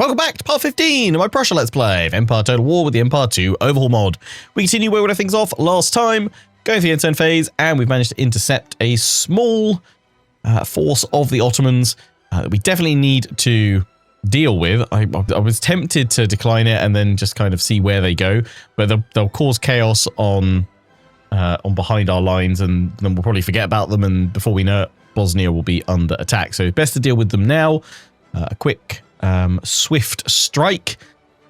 Welcome back to part 15 of my Prussia Let's Play of Empire Total War with the Empire 2 Overhaul mod. We continue where we left things off last time, going through the end-turn phase, and we've managed to intercept a small force of the Ottomans that we definitely need to deal with. I was tempted to decline it and then just kind of see where they go, but they'll cause chaos on behind our lines, and then we'll probably forget about them, and before we know it, Bosnia will be under attack. So best to deal with them now. A quick swift strike,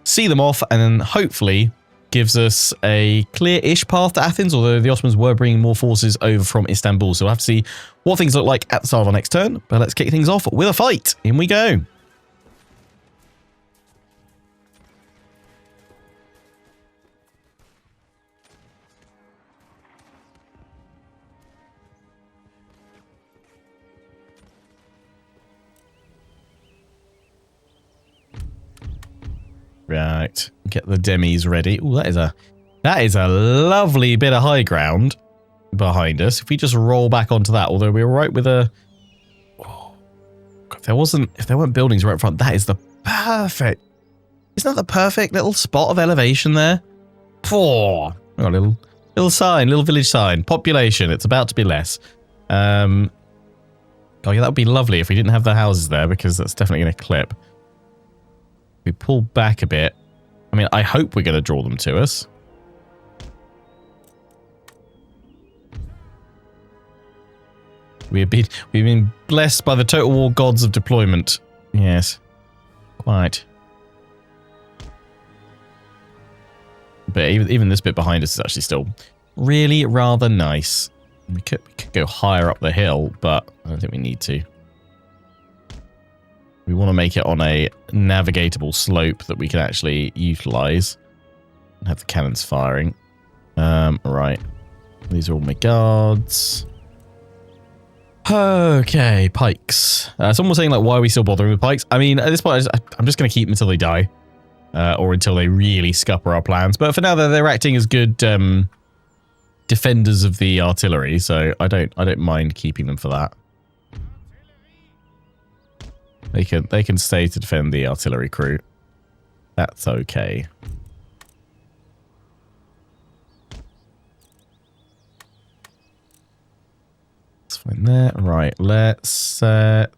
see them off, and then hopefully gives us a clear-ish path to Athens, although the Ottomans were bringing more forces over from Istanbul. So we'll have to see what things look like at the start of our next turn. But let's kick things off with a fight. In we go. Right, get the demis ready. Oh, that is a lovely bit of high ground behind us. If we just roll back onto that, although we were right with a... Oh, if there weren't buildings right in front, that is the perfect... Isn't that the perfect little spot of elevation there? Oh, a little sign, little village sign. Population, it's about to be less. Oh yeah, that would be lovely if we didn't have the houses there, because that's definitely going to clip. We pull back a bit. I mean, I hope we're going to draw them to us. We've been blessed by the total war gods of deployment. Yes, quite. But even this bit behind us is actually still really rather nice. We could go higher up the hill, but I don't think we need to. We want to make it on a navigatable slope that we can actually utilize and have the cannons firing. Right. These are all my guards. Okay, pikes. Someone was saying, like, why are we still bothering with pikes? I mean, at this point, I'm just going to keep them until they die. Or until they really scupper our plans. But for now, they're acting as good defenders of the artillery, so I don't mind keeping them for that. They can stay to defend the artillery crew. That's okay. Let's find that. Right, let's set...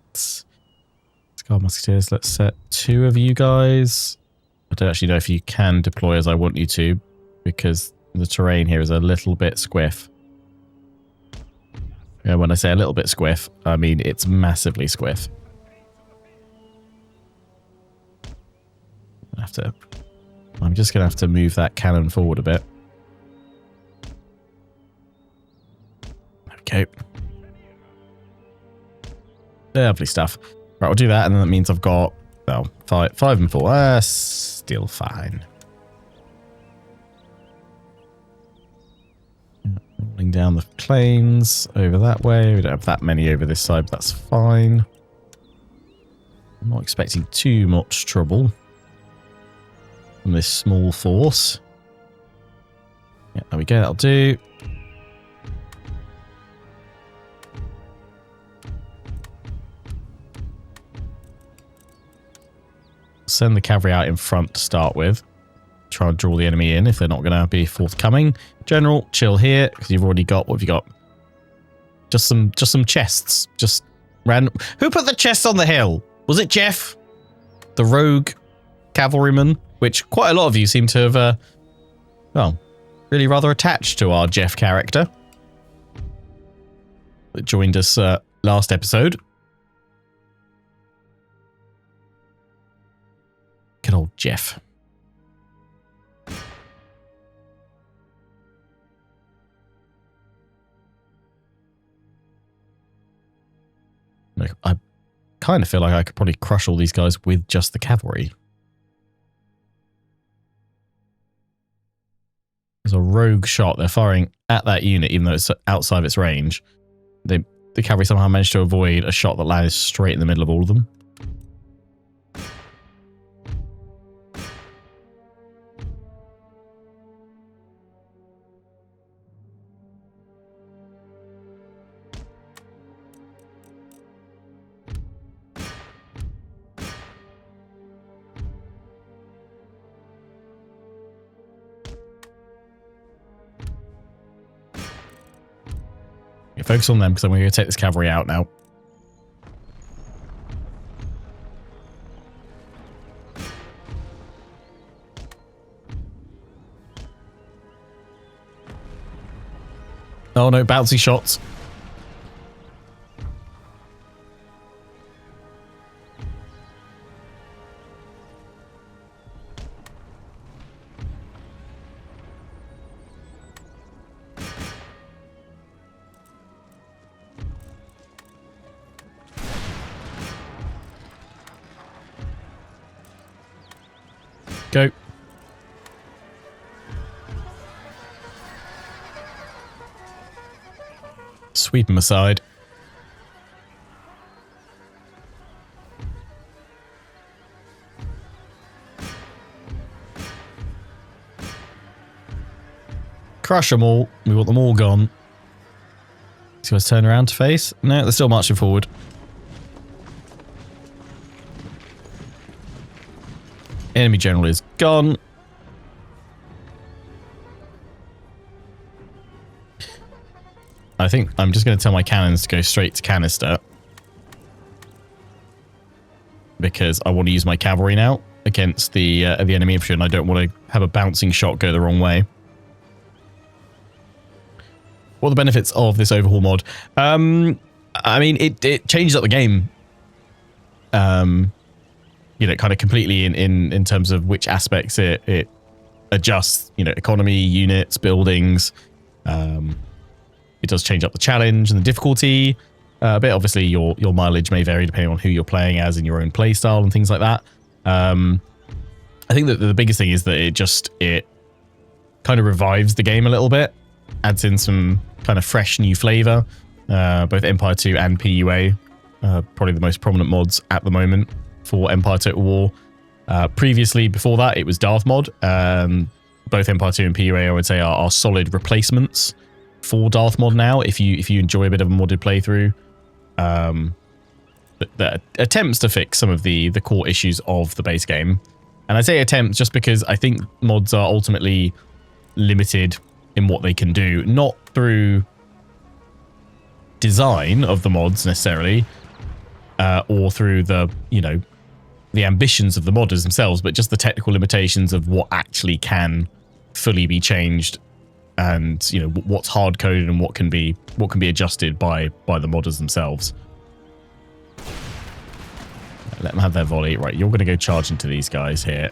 Guard Musketeers, let's set 2 of you guys. I don't actually know if you can deploy as I want you to, because the terrain here is a little bit squiff. Yeah, when I say a little bit squiff, I mean it's massively squiff. I'm just going to have to move that cannon forward a bit. Okay. Lovely stuff. Right, we'll do that, and then that means I've got, well, 5 and 4. Still fine. Rolling down the plains over that way. We don't have that many over this side, but that's fine. I'm not expecting too much trouble from this small force. Yeah, there we go, that'll do. Send the cavalry out in front to start with. Try and draw the enemy in if they're not going to be forthcoming. General, chill here, because you've already got, what have you got? Just some chests. Just random. Who put the chests on the hill? Was it Jeff? The rogue cavalryman? Which quite a lot of you seem to have, well, really rather attached to our Jeff character. That joined us last episode. Good old Jeff. Look, I kind of feel like I could probably crush all these guys with just the cavalry. There's a rogue shot. They're firing at that unit, even though it's outside of its range. The cavalry somehow managed to avoid a shot that landed straight in the middle of all of them. focus on them because I'm going to go take this cavalry out now. Oh no, bouncy shots. Go. Sweep him aside. Crush them all. We want them all gone. See what's turn around to face? No, they're still marching forward. Enemy general is gone. I think I'm just going to tell my cannons to go straight to canister. Because I want to use my cavalry now against the enemy infantry, and I don't want to have a bouncing shot go the wrong way. What are the benefits of this overhaul mod? I mean, it changes up the game. You know, kind of completely in terms of which aspects it adjusts. You know, economy, units, buildings. It does change up the challenge and the difficulty a bit. Obviously, your mileage may vary depending on who you're playing as and your own play style and things like that. I think that the biggest thing is that it kind of revives the game a little bit, adds in some kind of fresh new flavor. Both Empire 2 and PUA, probably the most prominent mods at the moment for Empire Total War. Previously, before that, it was Darth Mod. Both Empire 2 and PUA, I would say, are solid replacements for Darth Mod now, if you enjoy a bit of a modded playthrough. That attempts to fix some of the core issues of the base game. And I say attempts just because I think mods are ultimately limited in what they can do, not through design of the mods necessarily, or through the, you know, the ambitions of the modders themselves, but just the technical limitations of what actually can fully be changed, and, you know, what's hard coded and what can be adjusted by the modders themselves. Let them have their volley. Right, you're going to go charge into these guys here.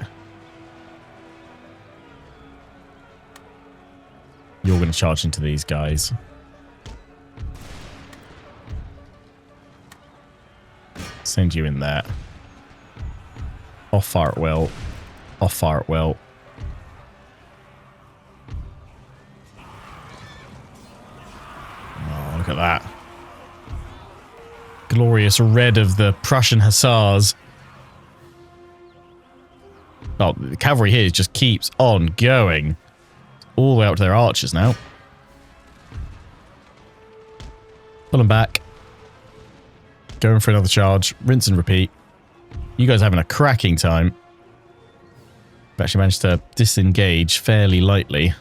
You're going to charge into these guys. Send you in there. Off fire at will. Off fire at will. Oh, look at that. Glorious red of the Prussian hussars. Oh, the cavalry here just keeps on going. All the way up to their archers now. Pull them back. Going for another charge. Rinse and repeat. You guys are having a cracking time. We've actually managed to disengage fairly lightly.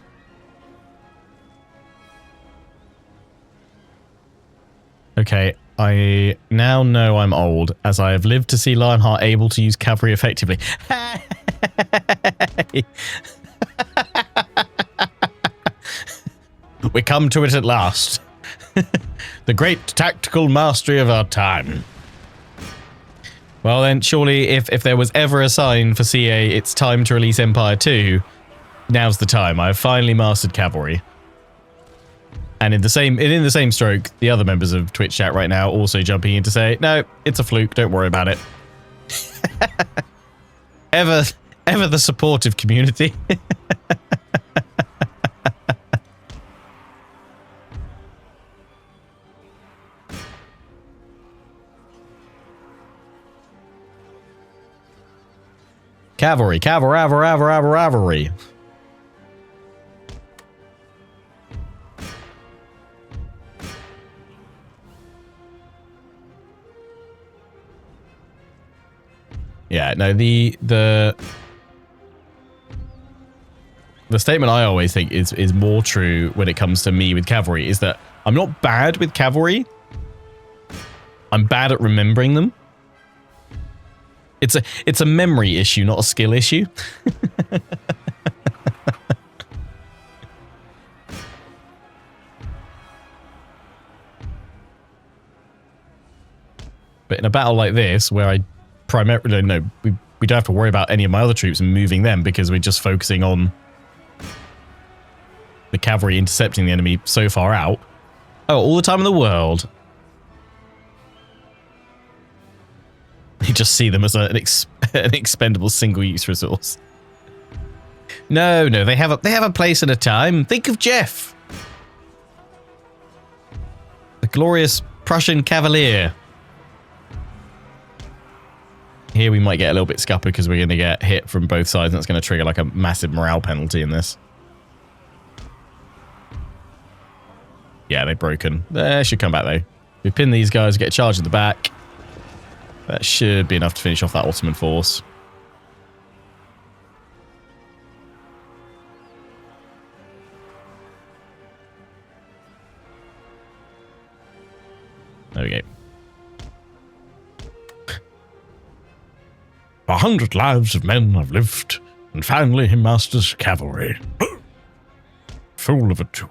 Okay, I now know I'm old, as I have lived to see Lionheart able to use cavalry effectively. We come to it at last. The great tactical mastery of our time. Well then, surely if there was ever a sign for CA it's time to release Empire 2, now's the time. I have finally mastered cavalry. And in the same stroke, the other members of Twitch chat right now also jumping in to say, no, it's a fluke, don't worry about it. ever the supportive community. Cavalry, cavalry. Yeah, no, the the statement I always think is more true when it comes to me with cavalry is that I'm not bad with cavalry. I'm bad at remembering them. It's a memory issue, not a skill issue. But in a battle like this, where I primarily we don't have to worry about any of my other troops and moving them because we're just focusing on the cavalry intercepting the enemy so far out. Oh, all the time in the world. You just see them as an expendable single-use resource. No, they have a place and a time. Think of Jeff, the glorious Prussian cavalier. Here we might get a little bit scuppered because we're going to get hit from both sides, and it's going to trigger like a massive morale penalty in this. Yeah, they're broken. They should come back though. We pin these guys, get a charge in the back. That should be enough to finish off that Ottoman force. There we go. 100 lives of men have lived, and finally he masters cavalry. Fool of a duke.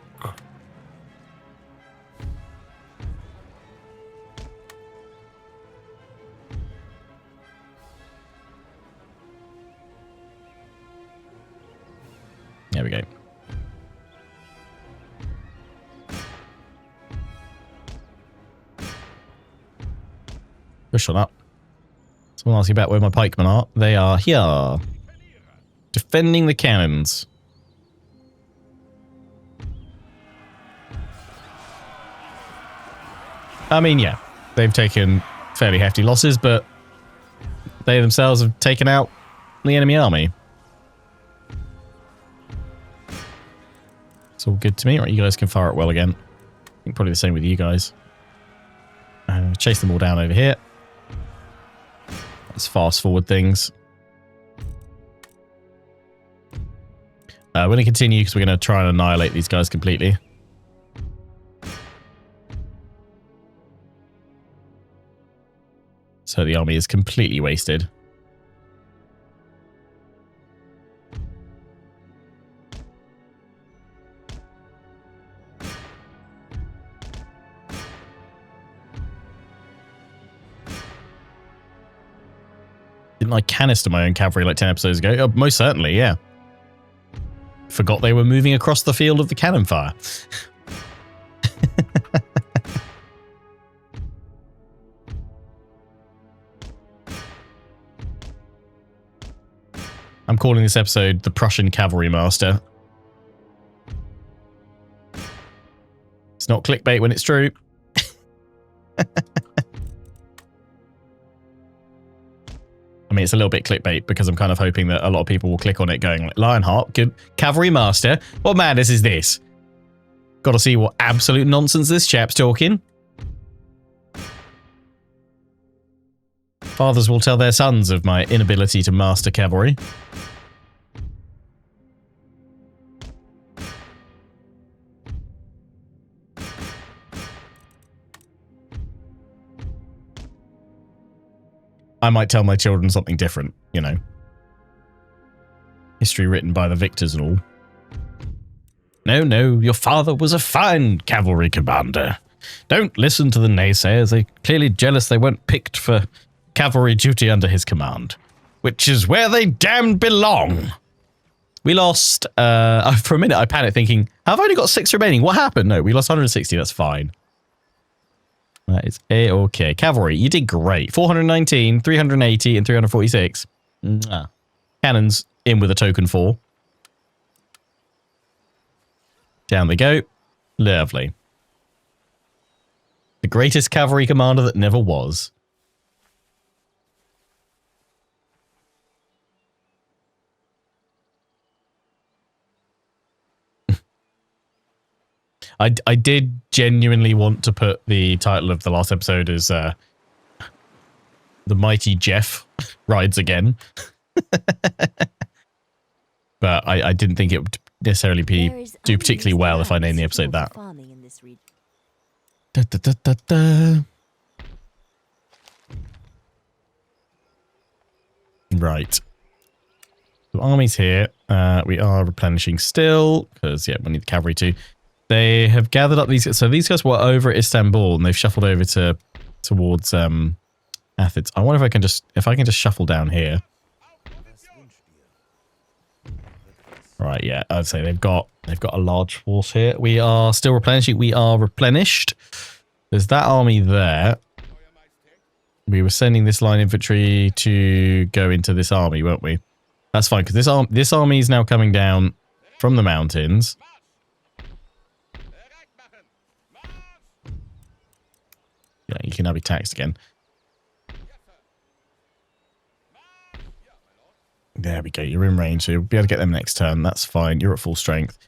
There we go. Push on up. Someone asking about where my pikemen are. They are here. Defending the cannons. I mean, yeah. They've taken fairly hefty losses, but they themselves have taken out the enemy army. It's all good to me. Right, you guys can fire it well again. I think probably the same with you guys. Chase them all down over here. Let's fast forward things. We're going to continue because we're going to try and annihilate these guys completely. So the army is completely wasted. Didn't I canister my own cavalry like 10 episodes ago? Oh, most certainly, yeah. Forgot they were moving across the field of the cannon fire. I'm calling this episode the Prussian Cavalry Master. It's not clickbait when it's true. I mean, it's a little bit clickbait because I'm kind of hoping that a lot of people will click on it going, like, Lionheart, good cavalry master. What madness is this? Got to see what absolute nonsense this chap's talking. Fathers will tell their sons of my inability to master cavalry. I might tell my children something different, you know. History written by the victors and all. No, your father was a fine cavalry commander. Don't listen to the naysayers. They're clearly jealous they weren't picked for cavalry duty under his command. Which is where they damn belong. We lost, for a minute I panicked thinking, I've only got 6 remaining. What happened? No, we lost 160. That's fine. That is A-okay. Cavalry, you did great. 419, 380, and 346. Cannons in with a token 4. Down they go. Lovely. The greatest cavalry commander that never was. I did genuinely want to put the title of the last episode as The Mighty Jeff Rides Again. But I didn't think it necessarily do particularly well if I name the episode that. Da, da, da, da, da. Right. So armies here. We are replenishing still because yeah, we need the cavalry too. They have gathered up these. So these guys were over at Istanbul and they've shuffled over towards Athens. I wonder if I can just shuffle down here. Right, yeah, I'd say they've got a large force here. We are still replenishing. We are replenished. There's that army there. We were sending this line infantry to go into this army, weren't we? That's fine because this army is now coming down from the mountains. Yeah, you can now be taxed again. There we go. You're in range, so you'll be able to get them next turn. That's fine. You're at full strength.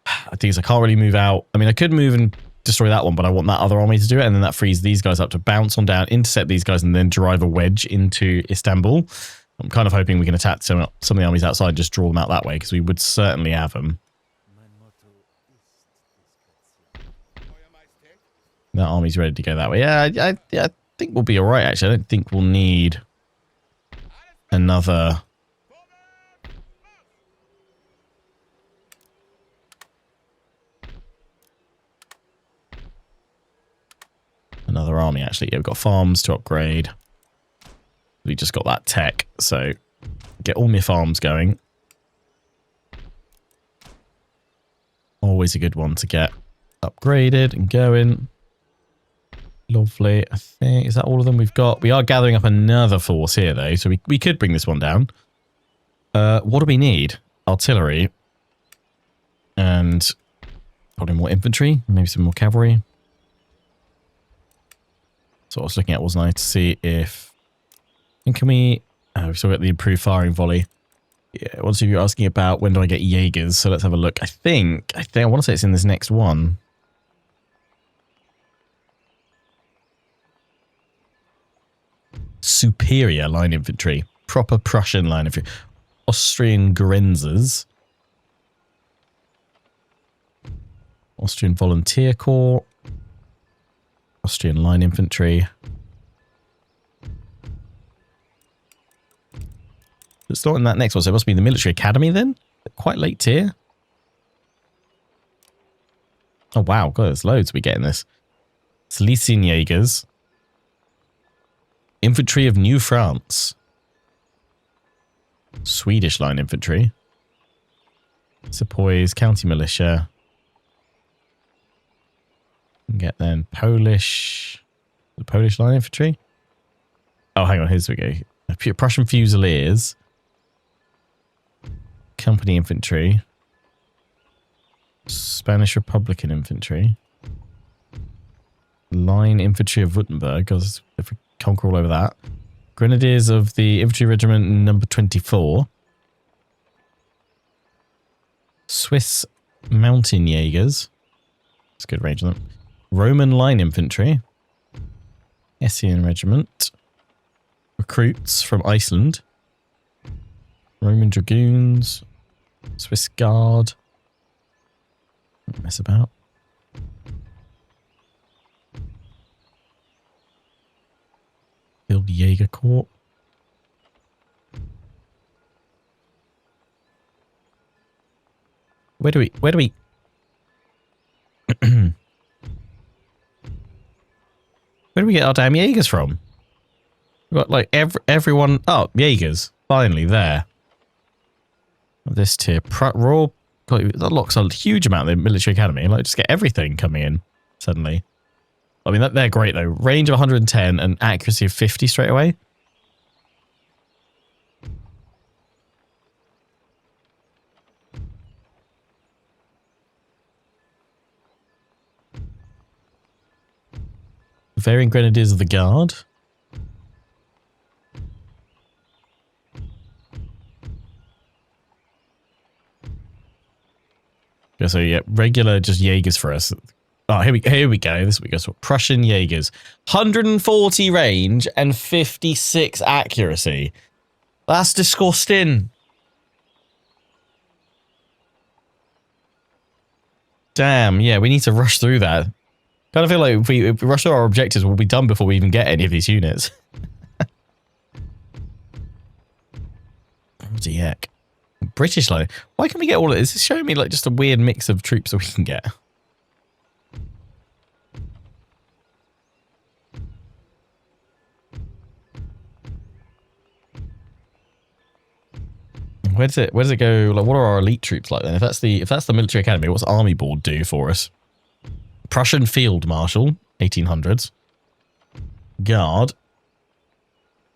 I think I can't really move out. I mean, I could move and destroy that one, but I want that other army to do it, and then that frees these guys up to bounce on down, intercept these guys, and then drive a wedge into Istanbul. I'm kind of hoping we can attack some of the armies outside and just draw them out that way, because we would certainly have them. That army's ready to go that way. Yeah, I think we'll be all right, actually. I don't think we'll need another... Another army, actually. Yeah, we've got farms to upgrade. We just got that tech, so get all my farms going. Always a good one to get upgraded and going. Lovely. I think, is that all of them we've got? We are gathering up another force here, though, so we could bring this one down. What do we need? Artillery. And probably more infantry, maybe some more cavalry. So I was looking at, wasn't I, to see if... And can we... we've still got the improved firing volley. Yeah, once you're asking about when do I get Jaegers, so let's have a look. I think I want to say it's in this next one. Superior line infantry. Proper Prussian line infantry. Austrian Grenzers. Austrian Volunteer Corps. Austrian line infantry. It's not in that next one, so it must be the military academy then? Quite late tier. Oh wow, God, there's loads we get in this. Silesian Jaegers. Infantry of New France. Swedish line infantry. Sepoys, county militia. Get then Polish, the Polish line infantry. Oh, hang on, here we go. Prussian Fusiliers, company infantry, Spanish Republican infantry, line infantry of Württemberg. Because if we conquer all over that, Grenadiers of the Infantry Regiment number 24, Swiss Mountain Jaegers. It's a good range of them. Roman line infantry, Hessian regiment, recruits from Iceland, Roman dragoons, Swiss guard. Don't mess about. Build Jaeger Corps. Where do we? Where do we get our damn Jaegers from? We've got like everyone... Oh, Jaegers. Finally, there. This tier. Royal... God, that locks a huge amount of the military academy. Like, just get everything coming in suddenly. I mean, they're great, though. Range of 110 and accuracy of 50 straight away. Varying Grenadiers of the Guard. Yeah, so yeah, regular just Jaegers for us. Oh, here we go. This we go. So Prussian Jaegers. 140 range and 56 accuracy. That's disgusting. Damn, yeah, we need to rush through that. Kind of feel like if we rush through our objectives, we'll be done before we even get any of these units. What the heck? British line. Why can we get all of this? It's showing me like just a weird mix of troops that we can get. Where does it go? Like, what are our elite troops like then? If that's the military academy, what's Army Board do for us? Prussian Field Marshal, 1800s. Guard.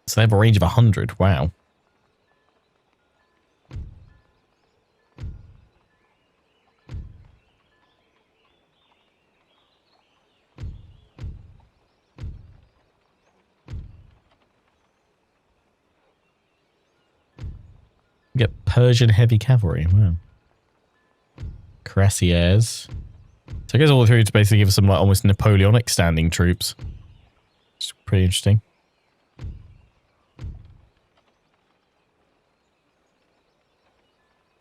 So they have a range of 100. Wow. Get Persian heavy cavalry. Wow. Cuirassiers. So it goes all the way through to basically give us some like almost Napoleonic standing troops. It's pretty interesting.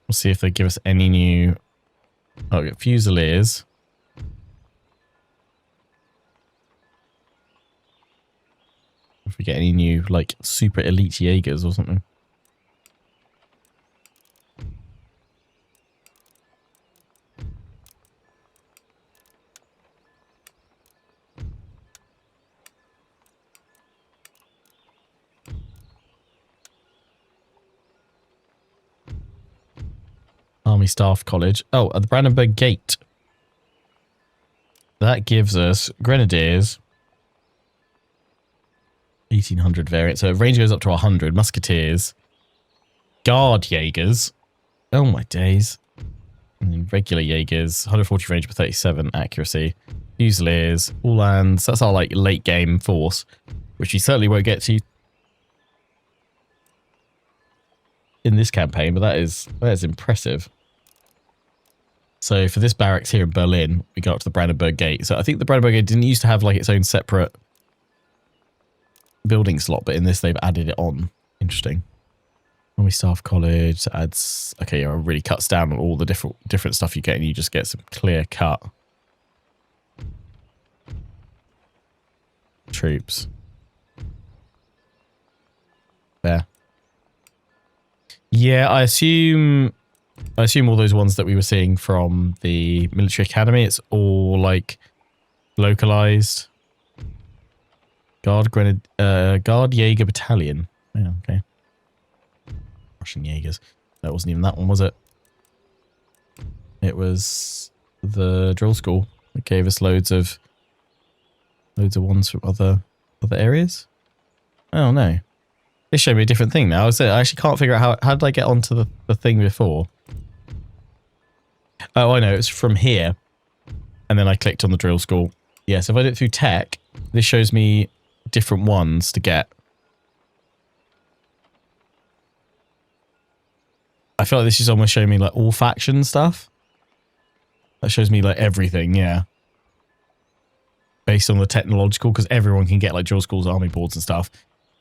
We'll see if they give us any new... Oh, we got Fusiliers. If we get any new like super elite Jaegers or something. Army Staff College. Oh, at the Brandenburg Gate. That gives us Grenadiers. 1800 variant. So range goes up to 100. Musketeers. Guard Jaegers. Oh my days. And then regular Jaegers. 140 range per 37 accuracy. Fusiliers. Uhlans. That's our like late game force. Which you certainly won't get to in this campaign, but that is impressive. So for this barracks here in Berlin, we go up to the Brandenburg Gate. So I think the Brandenburg Gate didn't used to have like its own separate building slot, but in this they've added it on. Interesting. Army Staff College adds... Okay, yeah, it really cuts down on all the different stuff you get, and you just get some clear cut troops. There. Yeah, I assume all those ones that we were seeing from the military academy, it's all like localized. Guard Jaeger Battalion. Yeah, okay. Russian Jaegers. That wasn't even that one, was it? It was the drill school that gave us loads of ones from other areas. Oh no. This showed me a different thing now. I actually can't figure out how did I get onto the thing before? Oh, I know. It's from here. And then I clicked on the drill school. Yeah, so if I do it through tech, this shows me different ones to get. I feel like this is almost showing me like all faction stuff. That shows me like everything, yeah. Based on the technological, because everyone can get like drill schools, army boards and stuff.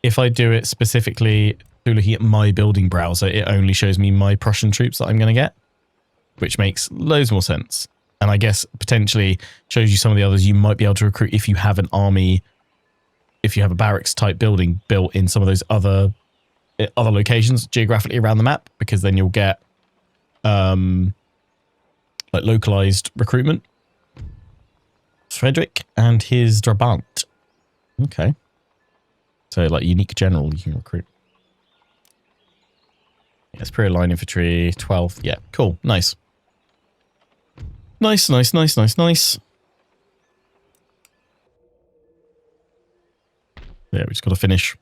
If I do it specifically through looking at my building browser, it only shows me my Prussian troops that I'm going to get, which makes loads more sense. And I guess potentially shows you some of the others you might be able to recruit if you have an army, if you have a barracks type building built in some of those other locations geographically around the map, because then you'll get like localized recruitment. Frederick and his Drabant. Okay. So, like, unique general you can recruit. Yeah, Imperial line infantry, 12th. Yeah, cool. Nice. Nice. Yeah, we just got to finish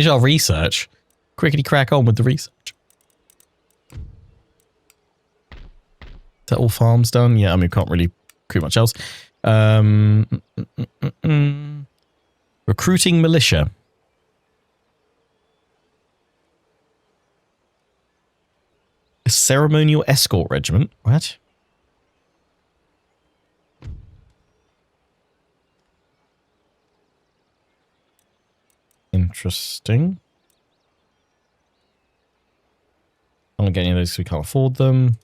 our research. Quickly crack on with the research. Is that all farms done? Yeah, I mean, we can't really recruit much else. Recruiting militia. A ceremonial escort regiment. What? Interesting. I don't get any of those because we can't afford them.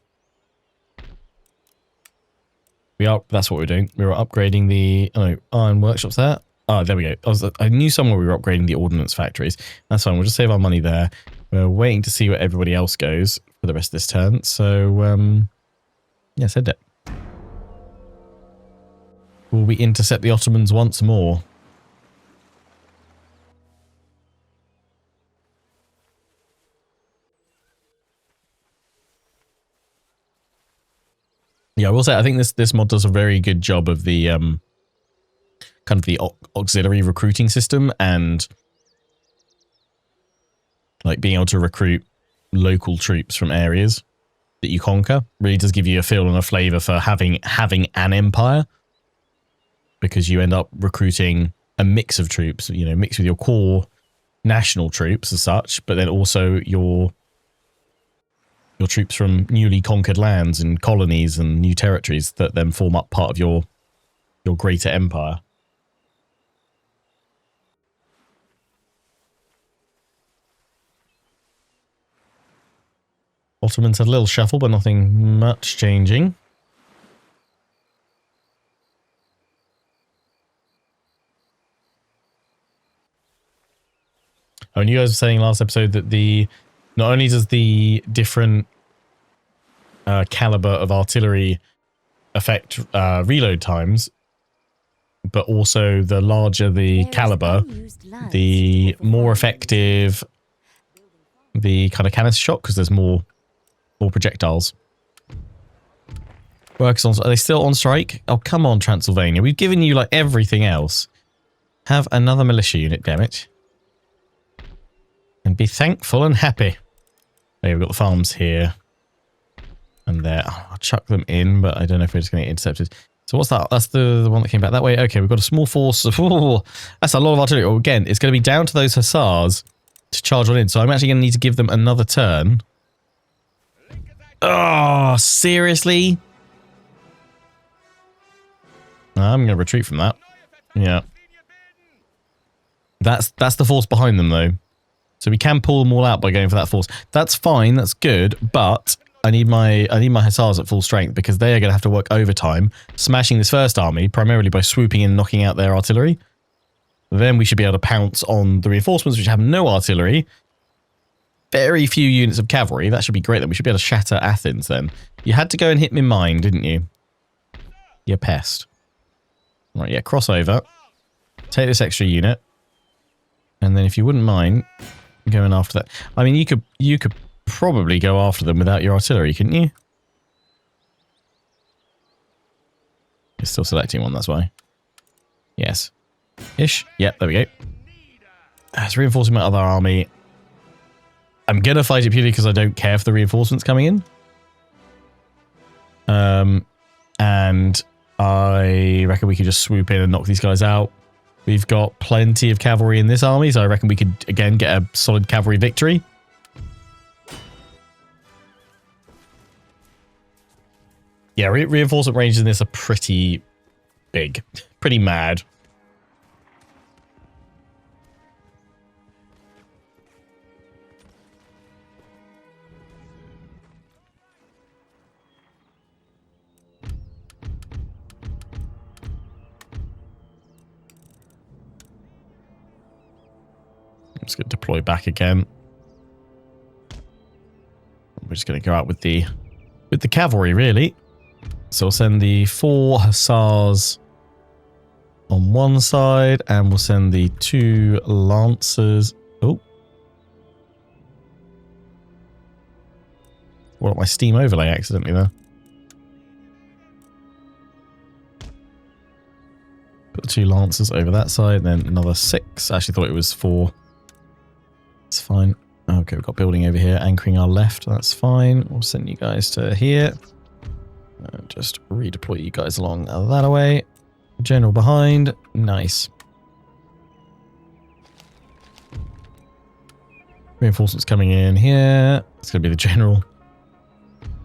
That's what we're doing. We were upgrading the iron workshops there. Oh, there we go. I knew somewhere we were upgrading the ordnance factories. That's fine. We'll just save our money there. We're waiting to see where everybody else goes for the rest of this turn. So, yeah, send it. Will we intercept the Ottomans once more? Yeah, I will say I think this mod does a very good job of the kind of the auxiliary recruiting system and like being able to recruit local troops from areas that you conquer. Really does give you a feel and a flavour for having an empire, because you end up recruiting a mix of troops, you know, mixed with your core national troops as such, but then also your troops from newly conquered lands and colonies and new territories that then form up part of your greater empire. Ottomans had a little shuffle, but nothing much changing. Oh, and you guys were saying last episode that not only does the different caliber of artillery affect reload times, but also the larger the caliber, the more effective the kind of canister shot, because there's more projectiles. Works on. Are they still on strike? Oh, come on, Transylvania. We've given you like everything else. Have another militia unit, damn it. And be thankful and happy. Okay, we've got the farms here. And there. Oh, I'll chuck them in, but I don't know if we're just going to get intercepted. So what's that? That's the one that came back that way. Okay, we've got a small force. That's a lot of artillery. Oh, again, it's going to be down to those hussars to charge on in. So I'm actually going to need to give them another turn. Oh, seriously? I'm going to retreat from that. Yeah. That's the force behind them, though. So we can pull them all out by going for that force. That's fine. That's good. But I need my hussars at full strength, because they are going to have to work overtime, smashing this first army primarily by swooping in and knocking out their artillery. Then we should be able to pounce on the reinforcements, which have no artillery. Very few units of cavalry. That should be great. Then we should be able to shatter Athens then. You had to go and hit me mine, didn't you? You pest. Right, yeah, cross over. Take this extra unit. And then if you wouldn't mind going after that. I mean, you could probably go after them without your artillery, couldn't you? You're still selecting one, that's why. Yes. Ish. Yep, there we go. It's reinforcing my other army. I'm going to fight it purely because I don't care for the reinforcements coming in. And I reckon we could just swoop in and knock these guys out. We've got plenty of cavalry in this army, so I reckon we could, again, get a solid cavalry victory. Yeah, reinforcement ranges in this are pretty big. Pretty mad. I'm just going to deploy back again. We're just going to go out with the cavalry, really. So we'll send the 4 hussars on one side, and we'll send the 2 lancers. Oh. What, my steam overlay accidentally there. Put the 2 lancers over that side, then another 6. I actually thought it was 4. It's fine. Okay, we've got building over here, anchoring our left. That's fine. We'll send you guys to here. Just redeploy you guys along that way. General behind. Nice. Reinforcements coming in here. It's going to be the general.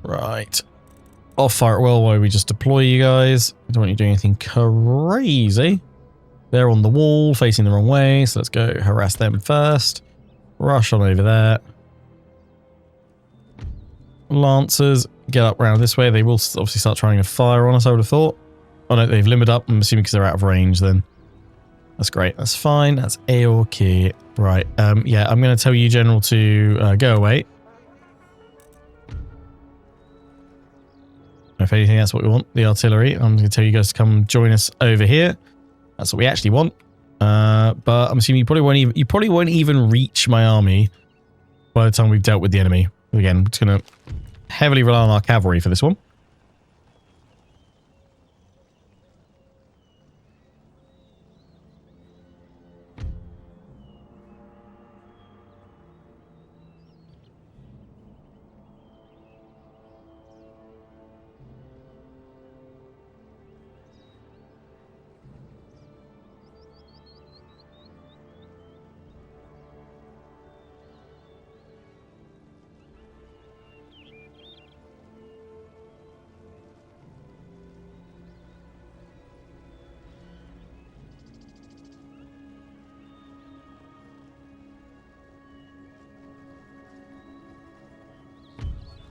Right. I'll fire it well while we just deploy you guys. I don't want you doing anything crazy. They're on the wall, facing the wrong way. So let's go harass them first. Rush on over there. Lancers get up round this way. They will obviously start trying to fire on us, I would have thought. Oh no, they've limbered up. I'm assuming because they're out of range then. That's great. That's fine. That's A-okay. Right. Yeah, I'm going to tell you, General, to go away. If anything, that's what we want. The artillery. I'm going to tell you guys to come join us over here. That's what we actually want. But I'm assuming you probably won't even reach my army by the time we've dealt with the enemy. Again, we're just going to heavily rely on our cavalry for this one.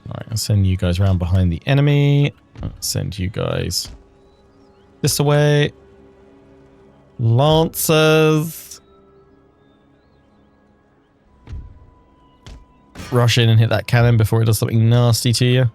Alright, I'll send you guys around behind the enemy. I'll send you guys this away. Lancers. Rush in and hit that cannon before it does something nasty to you.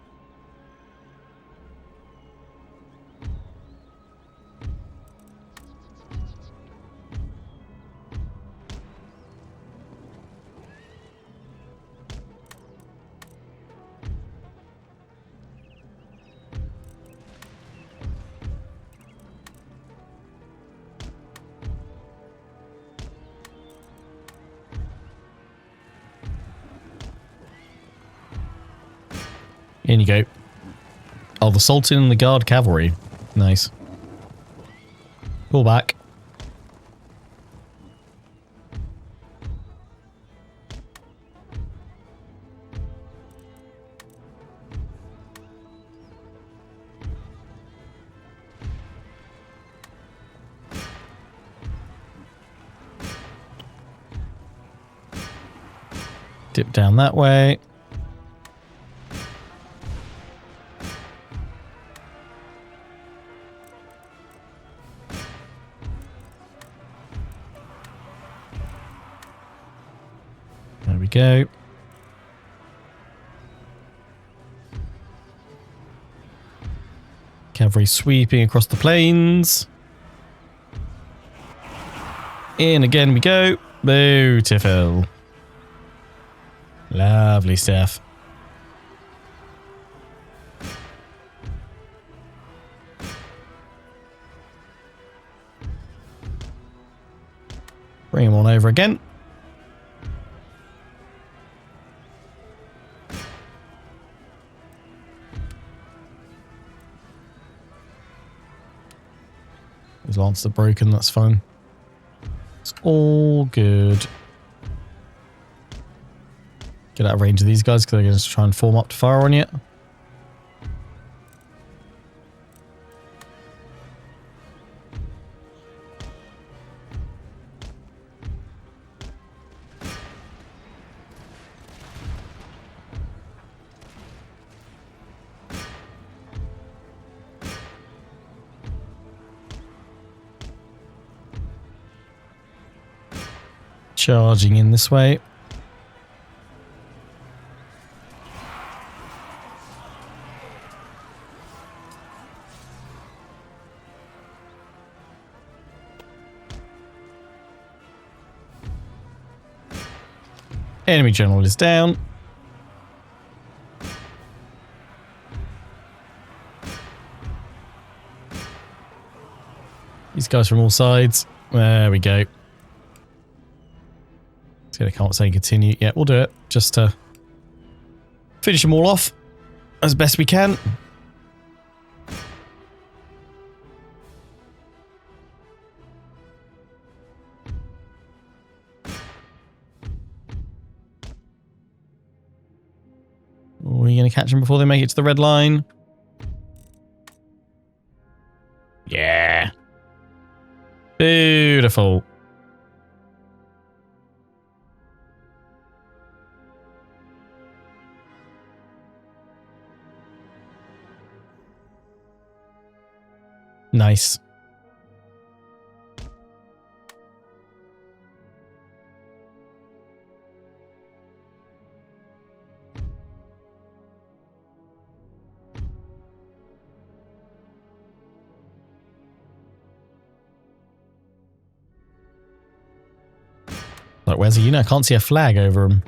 In you go. Oh, the Sultan and the Guard Cavalry. Nice. Pull back. Dip down that way. There we go. Cavalry sweeping across the plains. In again we go. Beautiful. Lovely stuff. Bring him on over again. His lances are broken, that's fine. It's all good. Get out of range of these guys because they're going to try and form up to fire on you. Charging in this way. Enemy general is down. These guys from all sides. There we go. It's going to come up saying continue. Yeah, we'll do it. Just to finish them all off as best we can. Are you going to catch them before they make it to the red line? Yeah. Beautiful. Nice. Like, where's the unit? I can't see a flag over him.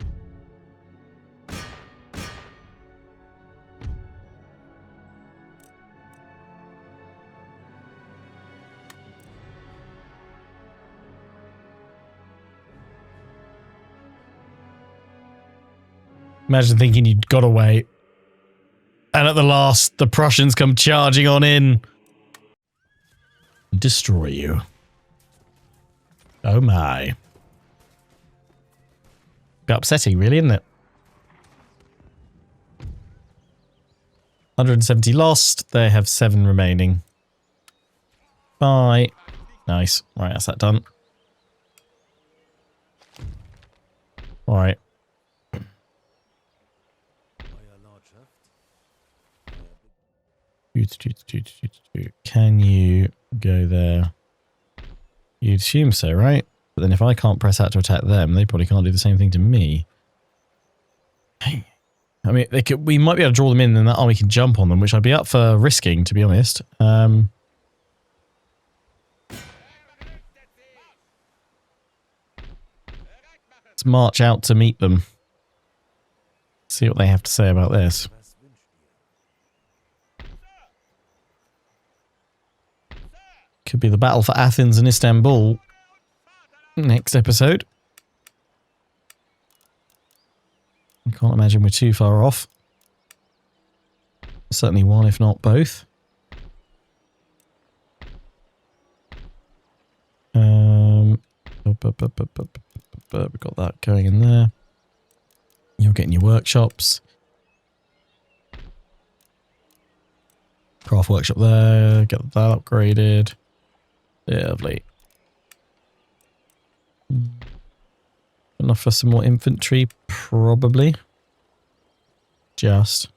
Imagine thinking you'd got away. And at the last, the Prussians come charging on in. Destroy you. Oh my. Bit upsetting, really, isn't it? 170 lost. They have 7 remaining. Bye. Nice. Right, that's that done. Alright. Can you go there? You'd assume so, right? But then if I can't press out to attack them, they probably can't do the same thing to me. I mean, they could, we might be able to draw them in and that army can jump on them, which I'd be up for risking, to be honest. Let's march out to meet them. See what they have to say about this. Could be the battle for Athens and Istanbul next episode. I can't imagine we're too far off. Certainly one, if not both. We've got that going in there. You're getting your workshops. Craft workshop there. Get that upgraded. Lovely. Enough for some more infantry, probably. Just.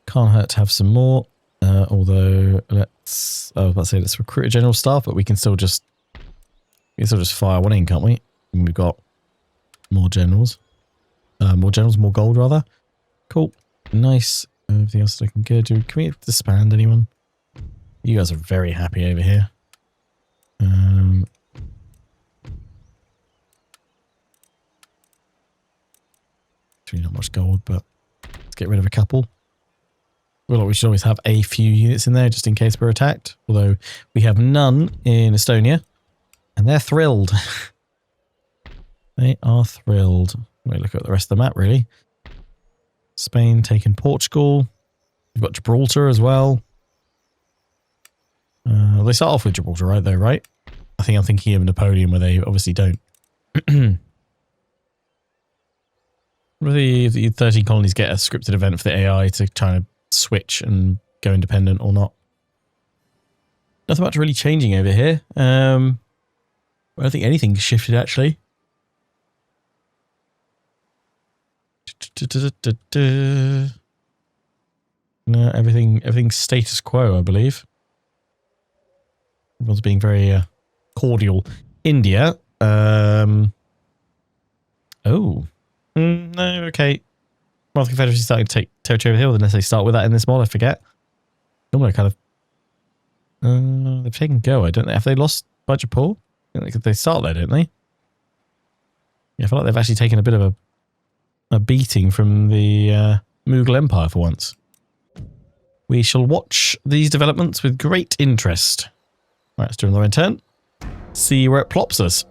Can't hurt to have some more. Although let's, I was about to say let's recruit a general staff, but we can still just fire one in, can't we? And we've got more generals. More gold rather. Cool. Nice. Everything else looking good. Can we disband anyone? You guys are very happy over here. It's really not much gold, but let's get rid of a couple. Well, we should always have a few units in there just in case we're attacked. Although we have none in Estonia. And they're thrilled. They are thrilled. Wait, look at the rest of the map, really. Spain taking Portugal. We've got Gibraltar as well. They start off with Gibraltar, right, though, right? I think I'm thinking of Napoleon, where they obviously don't. Will the 13 colonies get a scripted event for the AI to try to switch and go independent or not? Nothing much really changing over here. I don't think anything's shifted, actually. No, everything's status quo, I believe. Everyone's being very cordial. India. Oh. No, okay. Well, the Confederacy's starting to take territory over here, unless they start with that in this mod, I forget. Normally, kind of... they've taken Go, I don't know. Have they lost Bajapur? They start there, don't they? Yeah, I feel like they've actually taken a bit of a beating from the Mughal Empire for once. We shall watch these developments with great interest. Right, let's do another turn. See where it plops us.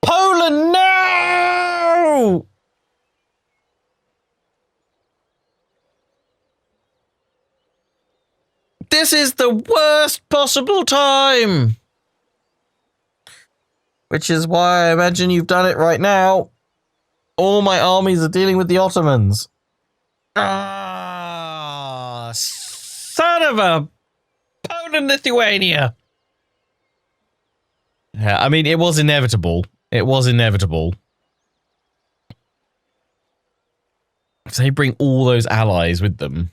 Poland, no! This is the worst possible time. Which is why I imagine you've done it right now. All my armies are dealing with the Ottomans. Ah, son of a... Poland! Poland, Lithuania. Yeah, I mean, it was inevitable. It was inevitable. If they bring all those allies with them.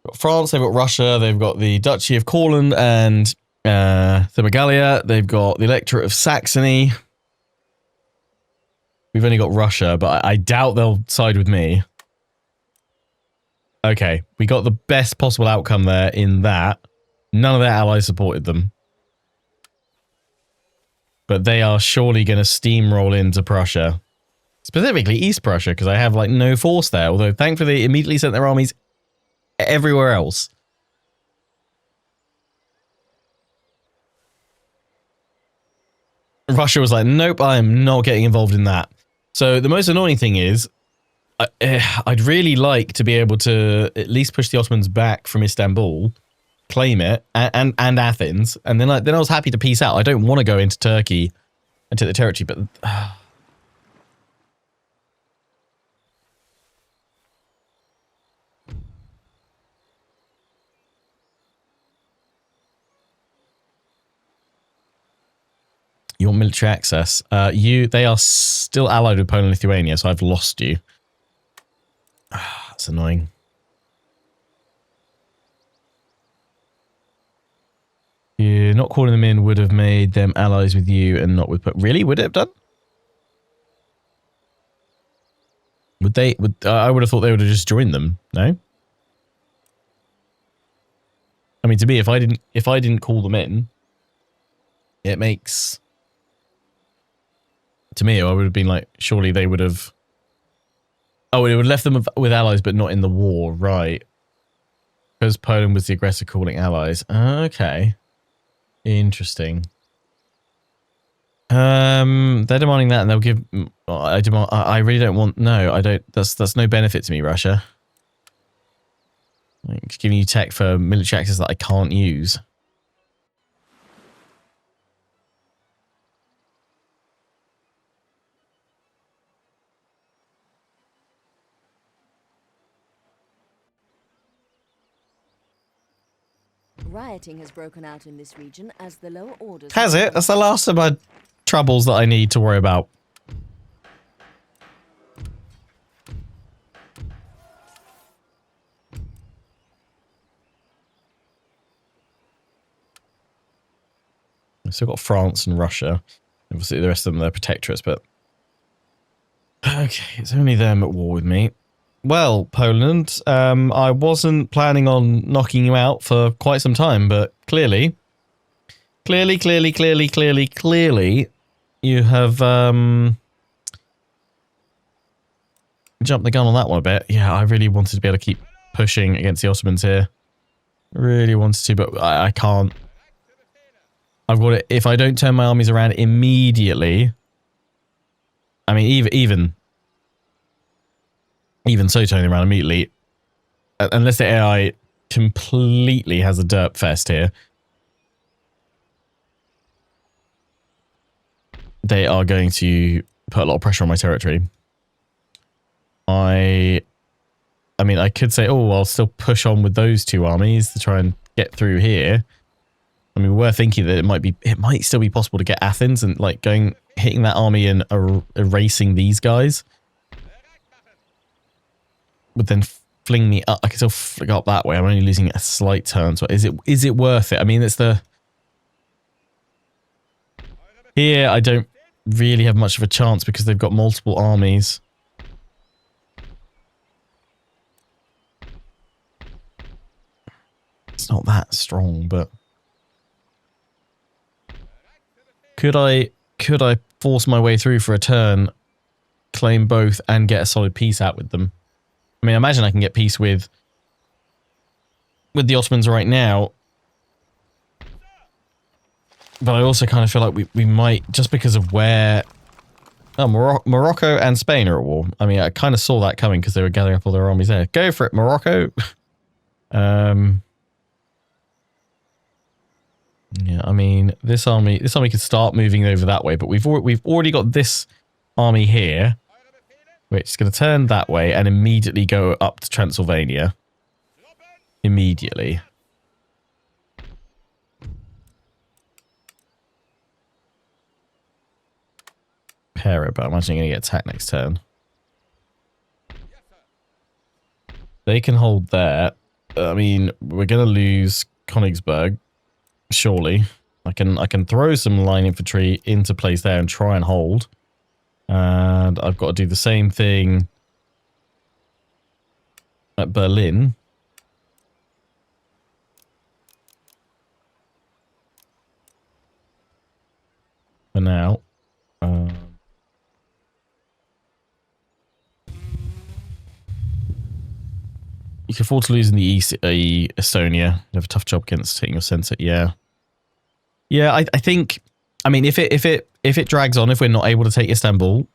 Got France, they've got Russia, they've got the Duchy of Courland and Thermogalia, they've got the Electorate of Saxony. We've only got Russia, but I doubt they'll side with me. Okay, we got the best possible outcome there in that. None of their allies supported them. But they are surely going to steamroll into Prussia. Specifically East Prussia, because I have like no force there. Although thankfully they immediately sent their armies everywhere else. Russia was like, nope, I am not getting involved in that. So the most annoying thing is, I'd really like to be able to at least push the Ottomans back from Istanbul, claim it, and Athens, and then I was happy to peace out. I don't want to go into Turkey and take the territory, but you want military access. They are still allied with Poland and Lithuania, so I've lost you. That's annoying. You not calling them in would have made them allies with you and not with... Really? Would it have done? Would they... I would have thought they would have just joined them. No? I mean, to me, if I didn't call them in, it makes... To me, I would have been like, surely they would have... Oh, it would have left them with allies, but not in the war, right? Because Poland was the aggressor calling allies. Okay. Interesting. They're demanding that, and they'll give... I really don't want... No, I don't... That's no benefit to me, Russia. Like, giving you tech for military access that I can't use. Rioting has broken out in this region as the lower orders... Has it? That's the last of my troubles that I need to worry about. I've still got France and Russia. Obviously the rest of them, they're protectorates, but... Okay, it's only them at war with me. Well, Poland, I wasn't planning on knocking you out for quite some time, but clearly, you have jumped the gun on that one a bit. Yeah, I really wanted to be able to keep pushing against the Ottomans here. Really wanted to, but I can't. I've got it. If I don't turn my armies around immediately, I mean, even so, turning around immediately, unless the AI completely has a derp fest here, they are going to put a lot of pressure on my territory. I mean, I could say, oh, I'll still push on with those two armies to try and get through here. I mean, we're thinking that it might still be possible to get Athens and like hitting that army and erasing these guys. Would then fling me up. I can still fling up that way. I'm only losing a slight turn. So is it worth it? I mean, it's the... Here, I don't really have much of a chance because they've got multiple armies. It's not that strong, but... Could I force my way through for a turn, claim both, and get a solid peace out with them? I mean, I imagine I can get peace with the Ottomans right now. But I also kind of feel like we might, just because of where... Oh, Morocco and Spain are at war. I mean, I kind of saw that coming because they were gathering up all their armies there. Go for it, Morocco! Yeah, I mean, this army could start moving over that way, but we've already got this army here, which is going to turn that way and immediately go up to Transylvania. immediately. Pair it, but I'm actually going to get attacked next turn. They can hold there. I mean, we're going to lose Königsberg, surely. I can throw some line infantry into place there and try and hold. And I've got to do the same thing at Berlin. For now. You can afford to lose in the East, Estonia. You have a tough job against taking your centre. Yeah. Yeah, I think, I mean, if it drags on, if we're not able to take Istanbul,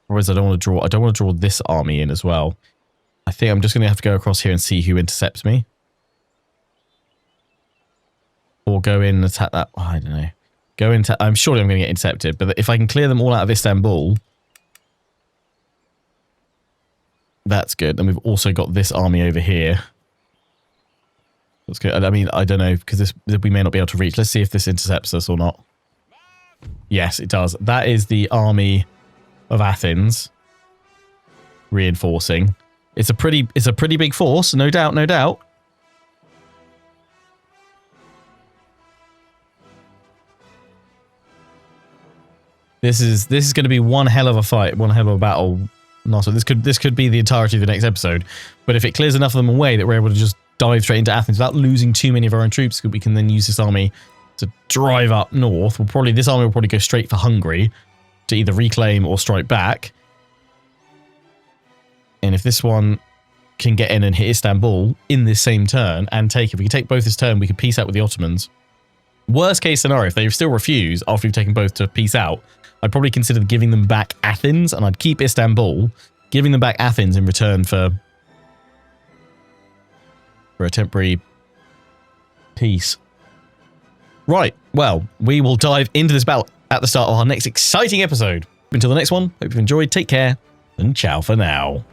whereas I don't want to draw this army in as well. I think I'm just going to have to go across here and see who intercepts me. Or go in and attack that, I don't know. Go into, I'm sure I'm going to get intercepted, but if I can clear them all out of Istanbul, that's good. And we've also got this army over here. That's good. I mean, I don't know, because we may not be able to reach. Let's see if this intercepts us or not. Yes, it does. That is the army of Athens reinforcing. It's a pretty big force, no doubt, no doubt. This is going to be one hell of a fight, one hell of a battle. So this could be the entirety of the next episode. But if it clears enough of them away that we're able to just dive straight into Athens without losing too many of our own troops, we can then use this army to drive up north. This army will probably go straight for Hungary to either reclaim or strike back. And if this one can get in and hit Istanbul in this same turn and take, if we can take both this turn, we could peace out with the Ottomans. Worst case scenario, if they still refuse after we've taken both to peace out, I'd probably consider giving them back Athens, and I'd keep Istanbul, giving them back Athens in return for a temporary peace. Right, well, we will dive into this battle at the start of our next exciting episode. Until the next one, hope you've enjoyed, take care, and ciao for now.